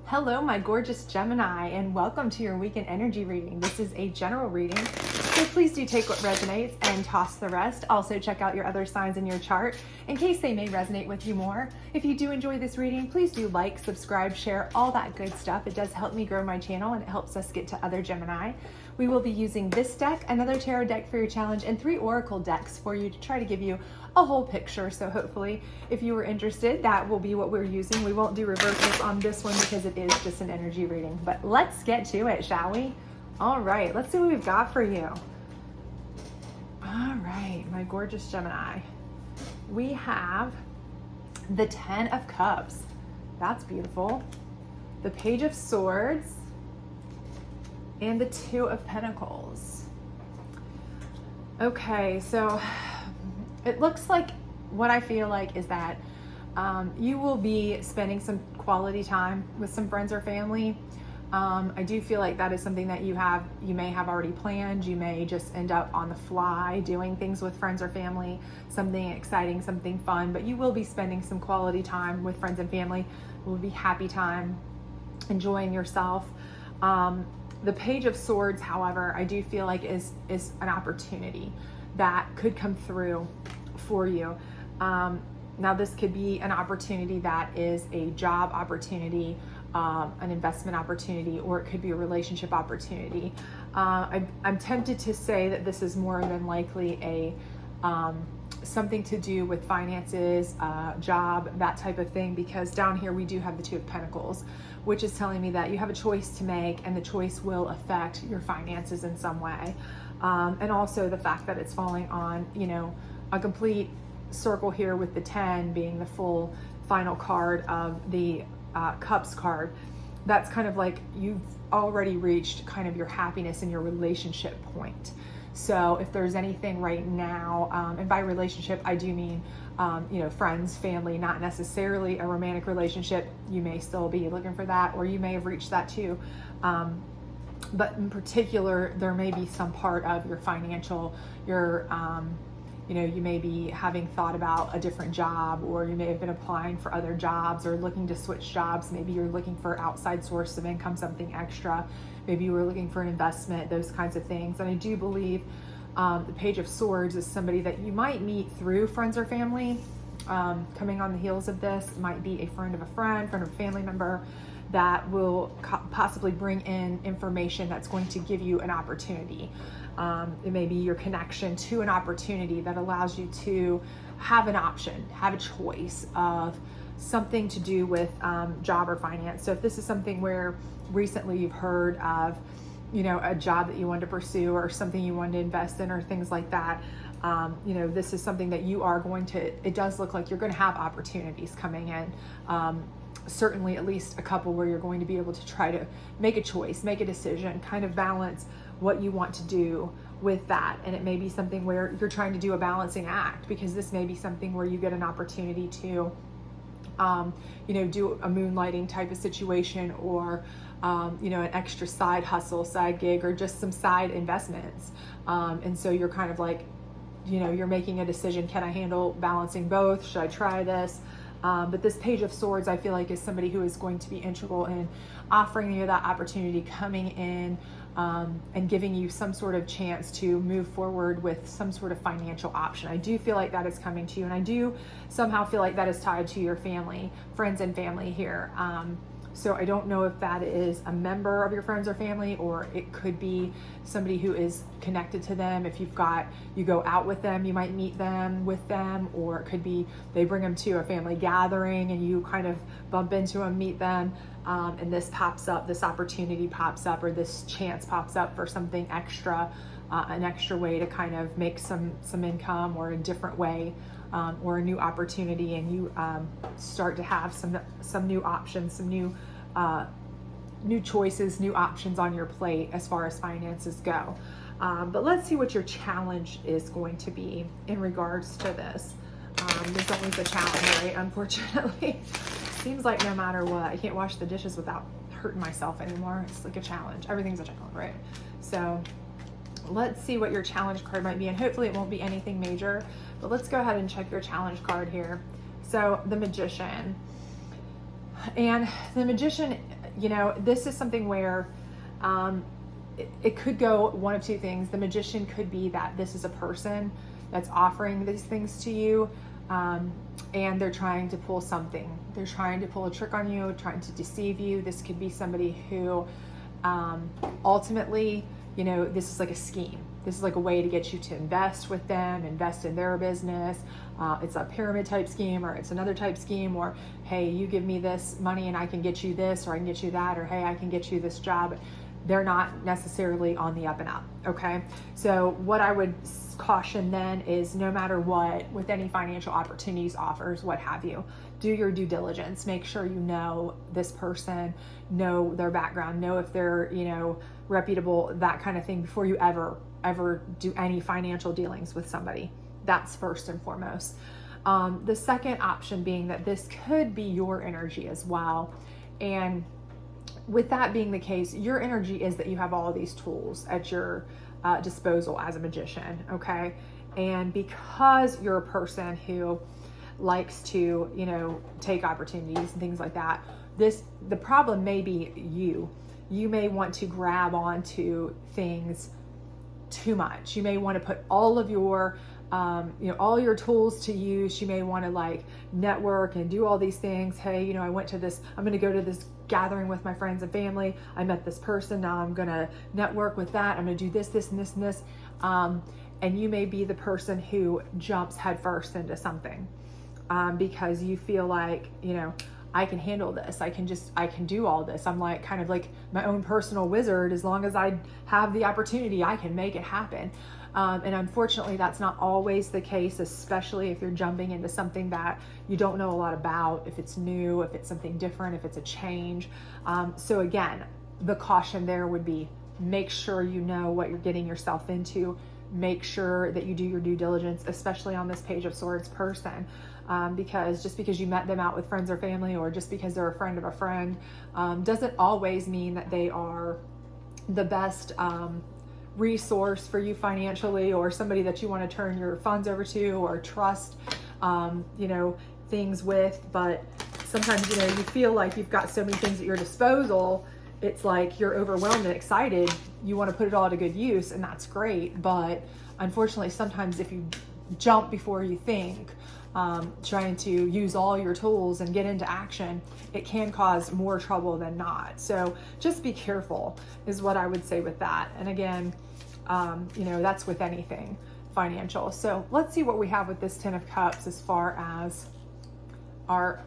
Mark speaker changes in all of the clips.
Speaker 1: Hello, my gorgeous Gemini, and welcome to your weekend energy reading. This is a general reading, so please do take what resonates and toss the rest. Also, check out your other signs in your chart in case they may resonate with you more. If you do enjoy this reading, please do like, subscribe, share, all that good stuff. It does help me grow my channel and it helps us get to other Gemini. We will be using this deck, another tarot deck for your challenge, and 3 oracle decks for you to try to give you a whole picture. So hopefully, if you were interested, that will be what we're using. We won't do reversals on this one because it is just an energy reading. But let's get to it, shall we? All right, let's see what we've got for you. All right, my gorgeous Gemini. We have the 10 of Cups. That's beautiful. The Page of Swords and the 2 of Pentacles. Okay, so it looks like what I feel like is that you will be spending some quality time with some friends or family. I do feel like that is something that you may have already planned. You may just end up on the fly doing things with friends or family, something exciting, something fun, but you will be spending some quality time with friends and family. It will be happy time, enjoying yourself. The Page of Swords, however, I do feel like is an opportunity that could come through for you. Now, this could be an opportunity that is a job opportunity, an investment opportunity, or it could be a relationship opportunity. I'm tempted to say that this is more than likely a something to do with finances, job, that type of thing, because down here we do have the 2 of Pentacles, which is telling me that you have a choice to make and the choice will affect your finances in some way. And also the fact that it's falling on, a complete circle here with the 10 being the full final card of the Cups card. That's kind of like you've already reached kind of your happiness and your relationship point. So if there's anything right now, and by relationship, I do mean, friends, family, not necessarily a romantic relationship. You may still be looking for that, or you may have reached that too. But in particular, there may be some part of your financial, you may be having thought about a different job, or you may have been applying for other jobs or looking to switch jobs. Maybe you're looking for outside source of income, something extra. Maybe you were looking for an investment, those kinds of things. And I do believe the Page of Swords is somebody that you might meet through friends or family. Coming on the heels of this, it might be a friend of a friend of a family member that will possibly bring in information that's going to give you an opportunity. It may be your connection to an opportunity that allows you to have an option, have a choice of something to do with job or finance. So if this is something where recently you've heard of, a job that you wanted to pursue or something you wanted to invest in or things like that, this is something that you are going to, it does look like you're going to have opportunities coming in. Certainly at least a couple where you're going to be able to try to make a choice, make a decision, kind of balance what you want to do with that. And it may be something where you're trying to do a balancing act, because this may be something where you get an opportunity to, do a moonlighting type of situation, or, an extra side hustle, side gig, or just some side investments. And so you're kind of like, you're making a decision. Can I handle balancing both? Should I try this? But this Page of Swords, I feel like, is somebody who is going to be integral in offering you that opportunity, coming in and giving you some sort of chance to move forward with some sort of financial option. I do feel like that is coming to you, and I do somehow feel like that is tied to your family, friends and family here. So I don't know if that is a member of your friends or family, or it could be somebody who is connected to them. If you go out with them, you might meet them with them, or it could be they bring them to a family gathering and you kind of bump into them, meet them, and this pops up, this opportunity pops up, or this chance pops up for something extra, an extra way to kind of make some income, or a different way, or a new opportunity, and you start to have some new options, some new choices, new options on your plate as far as finances go. But let's see what your challenge is going to be in regards to this. There's always a challenge, right? Unfortunately, seems like no matter what, I can't wash the dishes without hurting myself anymore. It's like a challenge. Everything's a challenge, right? So let's see what your challenge card might be, and hopefully it won't be anything major, but let's go ahead and check your challenge card here. So the Magician, and the Magician, you know, this is something where it could go one of two things. The magician could be that this is a person that's offering these things to you, and they're trying to pull something. They're trying to pull a trick on you, trying to deceive you. This could be somebody who ultimately, you know, this is like a scheme. This is like a way to get you to invest with them, invest in their business. It's a pyramid type scheme, or it's another type scheme, or hey, you give me this money and I can get you this, or I can get you that, or hey, I can get you this job. They're not necessarily on the up and up, okay? So what I would caution then is, no matter what, with any financial opportunities, offers, what have you, do your due diligence. Make sure you know this person, know their background, know if they're, you know, reputable, that kind of thing, before you ever do any financial dealings with somebody. That's first and foremost. The second option being that this could be your energy as well. And with that being the case, your energy is that you have all of these tools at your disposal as a magician, okay? And because you're a person who likes to, you know, take opportunities and things like that, the problem may be you. You may want to grab onto things too much. You may want to put all of your you know, all your tools to use. You may want to like network and do all these things. Hey, you know, I'm going to go to this gathering with my friends and family. I met this person. Now I'm going to network with that. I'm going to do this, this, and this, and this. And you may be the person who jumps headfirst into something because you feel like, you know, I can handle this. I can do all this. I'm like kind of like my own personal wizard. As long as I have the opportunity, I can make it happen. And unfortunately, that's not always the case, especially if you're jumping into something that you don't know a lot about, if it's new, if it's something different, if it's a change. So again, the caution there would be, make sure you know what you're getting yourself into. Make sure that you do your due diligence, especially on this Page of Swords person. Because just because you met them out with friends or family, or just because they're a friend of a friend, doesn't always mean that they are the best resource for you financially, or somebody that you want to turn your funds over to or trust, you know, things with. But sometimes, you know, you feel like you've got so many things at your disposal. It's like you're overwhelmed and excited. You want to put it all to good use, and that's great. But unfortunately, sometimes if you jump before you think, trying to use all your tools and get into action, it can cause more trouble than not. So just be careful is what I would say with that. And again, you know, that's with anything financial. So let's see what we have with this Ten of Cups as far as our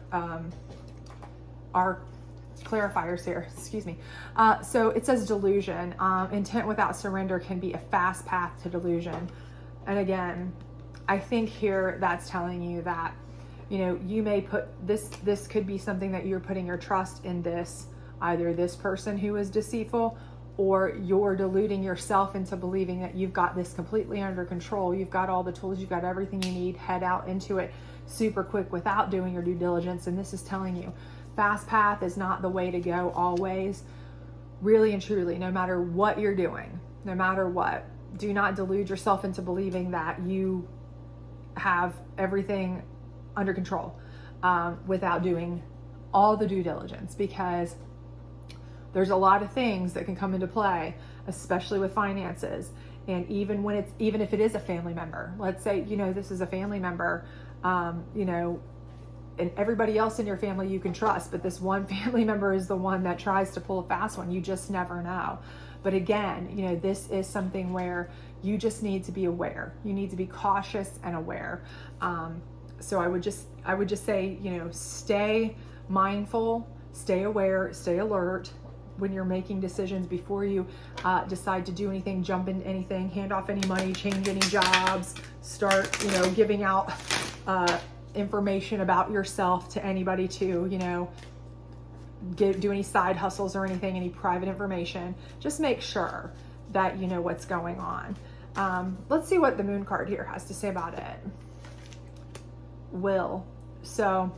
Speaker 1: clarifiers here, excuse me. So it says delusion. Intent without surrender can be a fast path to delusion. And again, I think here that's telling you that, you know, you may put this could be something that you're putting your trust in this, either this person who is deceitful, or you're deluding yourself into believing that you've got this completely under control. You've got all the tools, you've got everything you need, head out into it super quick without doing your due diligence. And this is telling you, fast path is not the way to go always. Really and truly, no matter what you're doing, no matter what, do not delude yourself into believing that you have everything under control without doing all the due diligence, because there's a lot of things that can come into play, especially with finances. And even if it is a family member, let's say, you know, this is a family member, you know, and everybody else in your family you can trust, but this one family member is the one that tries to pull a fast one. You just never know. But again, you know, this is something where you just need to be aware. You need to be cautious and aware. So I would just say, you know, stay mindful, stay aware, stay alert when you're making decisions before you decide to do anything, jump into anything, hand off any money, change any jobs, start, you know, giving out information about yourself to anybody, to, you know, do any side hustles or anything, any private information. Just make sure that you know what's going on. Let's see what the Moon card here has to say about it. Will. So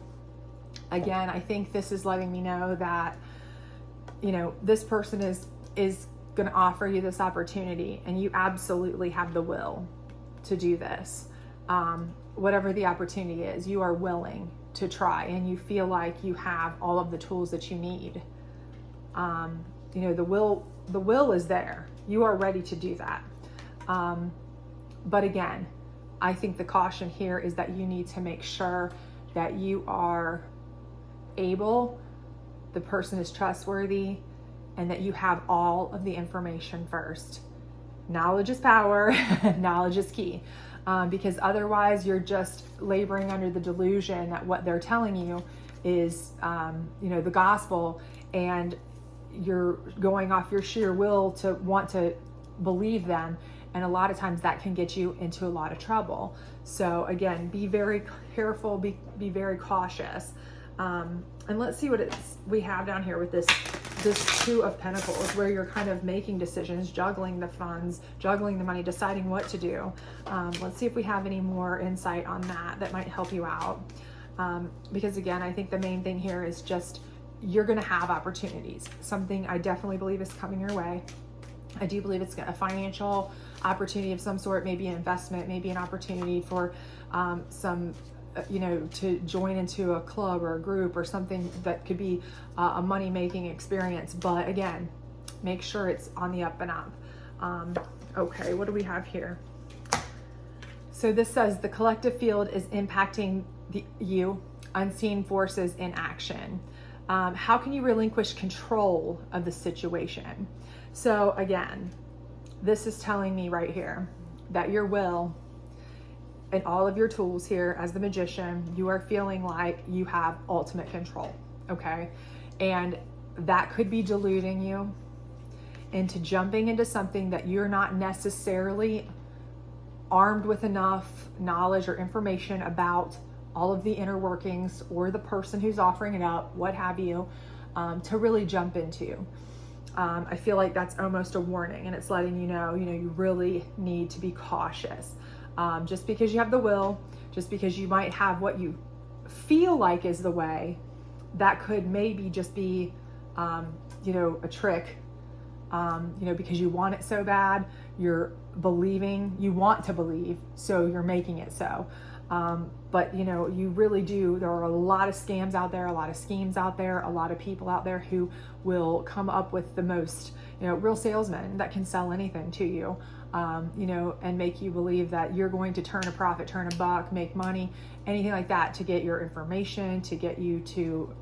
Speaker 1: again, I think this is letting me know that, you know, this person is going to offer you this opportunity, and you absolutely have the will to do this. Whatever the opportunity is, you are willing to try, and you feel like you have all of the tools that you need. You know, the will is there. You are ready to do that. But again, I think the caution here is that you need to make sure that you are able, the person is trustworthy, and that you have all of the information first. Knowledge is power, knowledge is key. Because otherwise you're just laboring under the delusion that what they're telling you is, you know, the gospel, and you're going off your sheer will to want to believe them. And a lot of times that can get you into a lot of trouble. So again, be very careful, be very cautious. And let's see what we have down here with this Two of Pentacles, where you're kind of making decisions, juggling the funds, juggling the money, deciding what to do. Let's see if we have any more insight on that might help you out. Because again, I think the main thing here is just, you're going to have opportunities. Something I definitely believe is coming your way. I do believe it's a financial opportunity of some sort, maybe an investment, maybe an opportunity for some, you know, to join into a club or a group or something that could be a money-making experience. But again, make sure it's on the up and up. Okay, what do we have here? So this says the collective field is impacting you, unseen forces in action. How can you relinquish control of the situation? So again, this is telling me right here that your will and all of your tools here as the magician, you are feeling like you have ultimate control, okay? And that could be deluding you into jumping into something that you're not necessarily armed with enough knowledge or information about all of the inner workings, or the person who's offering it up, what have you, to really jump into. I feel like that's almost a warning, and it's letting you know, you really need to be cautious. Just because you have the will, just because you might have what you feel like is the way, that could maybe just be, a trick, because you want it so bad, you're believing, you want to believe, so you're making it so. But you really do. There are a lot of scams out there, a lot of schemes out there, a lot of people out there who will come up with the most, real salesmen that can sell anything to you, and make you believe that you're going to turn a profit, turn a buck, make money, anything like that, to get your information, to get you to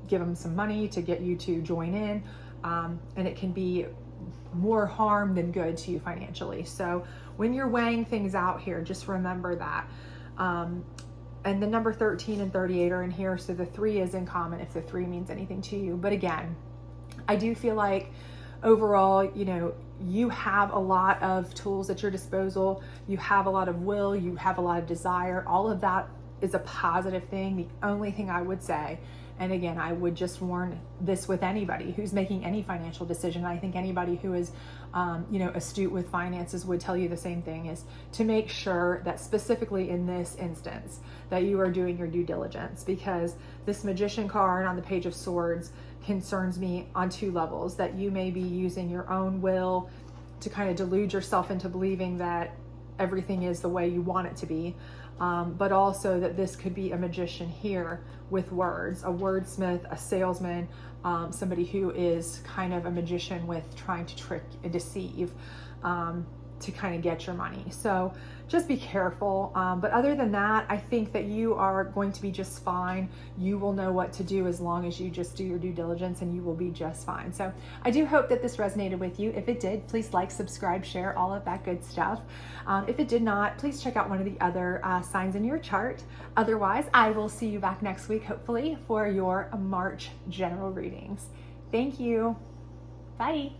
Speaker 1: give them some money, to get you to join in. And it can be more harm than good to you financially. So when you're weighing things out here, just remember that. And the number 13 and 38 are in here. So the 3 is in common if the 3 means anything to you. But again, I do feel like overall, you have a lot of tools at your disposal. You have a lot of will, you have a lot of desire. All of that is a positive thing. The only thing I would say, and again, I would just warn this with anybody who's making any financial decision. I think anybody who is, astute with finances would tell you the same thing, is to make sure that specifically in this instance that you are doing your due diligence, because this Magician card on the Page of Swords concerns me on 2 levels, that you may be using your own will to kind of delude yourself into believing that everything is the way you want it to be. But also that this could be a magician here with words, a wordsmith, a salesman, somebody who is kind of a magician with trying to trick and deceive to kind of get your money. So just be careful. But other than that, I think that you are going to be just fine. You will know what to do as long as you just do your due diligence, and you will be just fine. So I do hope that this resonated with you. If it did, please like, subscribe, share, all of that good stuff. If it did not, please check out one of the other signs in your chart. Otherwise, I will see you back next week, hopefully, for your March general readings. Thank you. Bye.